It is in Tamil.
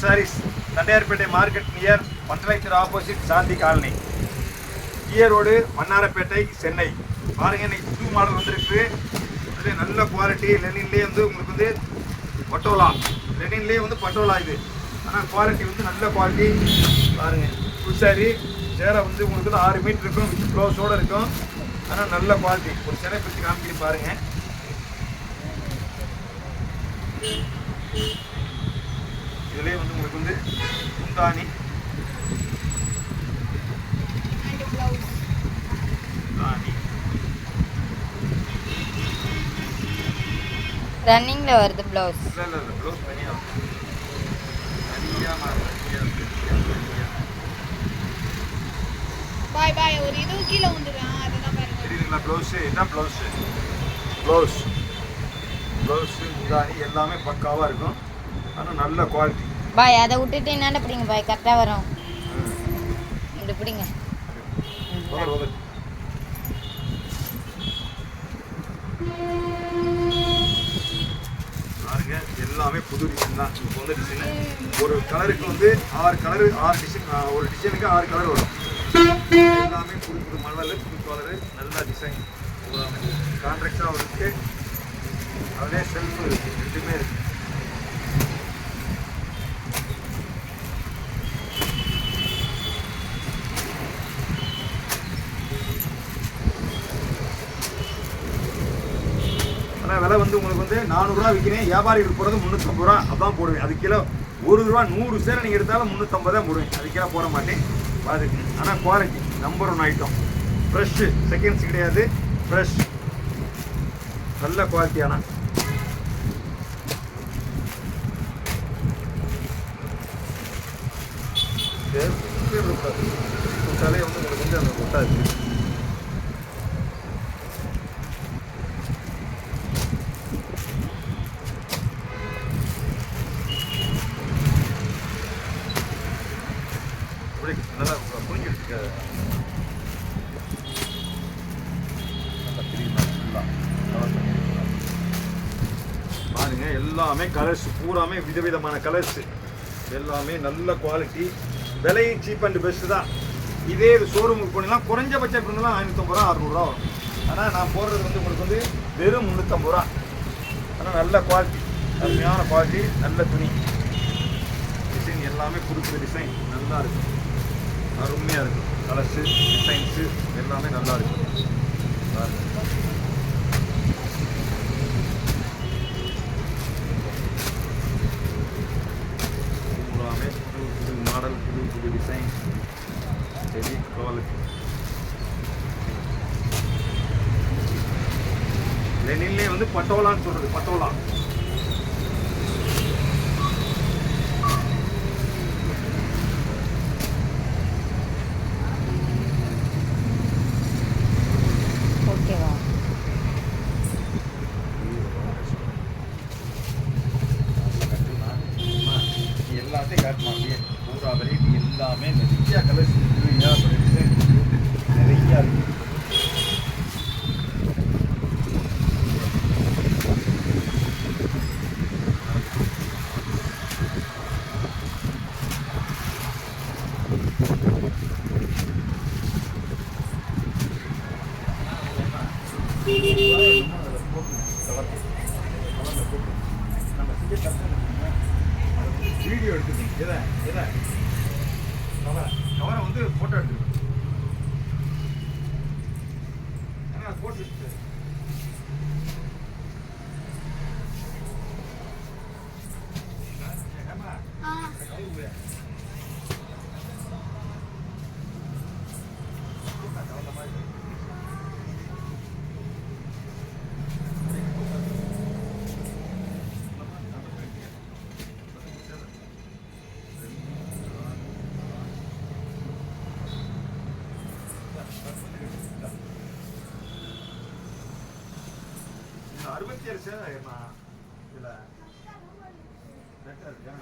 sarees, தண்டையார்பேட்டை மார்க்கெட் நியர் பட்டளைச்சர் ஆப்போசிட் சாந்தி காலனி, ஈரோடு மன்னாரப்பேட்டை, சென்னை. பாருங்க, இன்னைக்கு புது மாடல் வந்துருக்கு. இதுலேயே நல்ல குவாலிட்டி. லெனின்லேயே வந்து உங்களுக்கு வந்து பட்டோலா, லெனின்லேயே வந்து பட்டோலா இது. ஆனால் குவாலிட்டி வந்து நல்ல குவாலிட்டி. பாருங்கள், ஃபுல் சாரி சேரை வந்து உங்களுக்கு வந்து 6 மீட்டர் இருக்கும், வித் ப்ளவுஸோடு இருக்கும். ஆனால் நல்ல குவாலிட்டி. ஒரு சேரை பிடிச்சி காமிக்கிட்டு பாருங்கள். இதுலேயே வந்து உங்களுக்கு வந்து முந்தானி, ரன்னிங்ல வருது ப்ளவுஸ். இல்ல ப்ளவுஸ் தனியா பாய் பாய் ஒரு இது கீழ வந்துறான். அதெல்லாம் பாருங்க. தெரியுதுங்களா? ப்ளவுஸ் இதான் ப்ளவுஸ் முந்தானி எல்லாமே பக்காவா இருக்கும். ஆனால் நல்ல குவாலிட்டி. பாய் அதை விட்டுட்டு என்னென்ன பிடிங்க பாய், கரெக்டாக வரும். இப்படி பிடிங்க. பாருங்க, எல்லாமே புது டிசைன் தான். இப்போ வந்து டிசைனு ஒரு கலருக்கு வந்து 6 கலரு, 6 டிசைன், ஒரு டிசைனுக்கு 6 கலர் வரும். எல்லாமே புது மாடலு, புது கலரு, நல்ல டிசைன். கான்ட்ராக்டாக இருக்கு. அதிலே செல்ஃபு ரெண்டுமே இருக்கு. ஆனால் விலை வந்து உங்களுக்கு வந்து 400 ரூபா விற்கிறேன். வியாபாரிகள் போகிறது 350 ரூபா. அதான் போடுவேன். அது கிலோ 1 ரூபா. 100 சேரை நீங்கள் எடுத்தாலும் 350 தான் போடுவேன். அது கிலோ போட மாட்டேன். அதுக்கு ஆனால் quality number 1 item. Fresh, seconds கிடையாது, ஃப்ரெஷ், நல்ல குவாலிட்டியான. தலையை வந்து உங்களுக்கு வந்து அந்த ஒட்டாது. நல்லா புரிஞ்சிருக்கு. பாருங்க, எல்லாமே கலர்ஸ் பூராமே விதவிதமான கலர்ஸ். எல்லாமே நல்ல குவாலிட்டி. விலையும் சீப் அண்ட் பெஸ்ட் தான். இதே இது ஷோரூமுக்கு போனீங்கன்னா குறைஞ்சபட்சம் பண்ணலாம் 550 ரூபா 600 ரூபா வரும். ஆனால் நான் போடுறது வந்து உங்களுக்கு வந்து வெறும் 350 ரூபா. ஆனால் நல்ல குவாலிட்டி, அருமையான குவாலிட்டி, நல்ல துணி. டிசைன் எல்லாமே புது டிசைன் நல்லா இருக்கும், அருமையாக இருக்கும். கலர்ஸு, டிசைன்ஸு எல்லாமே நல்லா இருக்கும். பூராமே புது மாடல், புது டிசைன், ஹெவி குவாலிட்டி. லெனின்லே வந்து பட்டோலான்னு சொல்கிறது, பட்டோலா. எல்லாத்தையும் காட்டுமா அப்படியே பூரா வெரைட்டி. எல்லாமே நிறைய கலர்ஸ் நிறையா இருக்கு. வீடியோ எடுத்துக்கோங்க. எதை கவரை வந்து ஃபோட்டோ எடுத்துக்கோங்க. போட்டு ₹67 இதில் இருக்கா?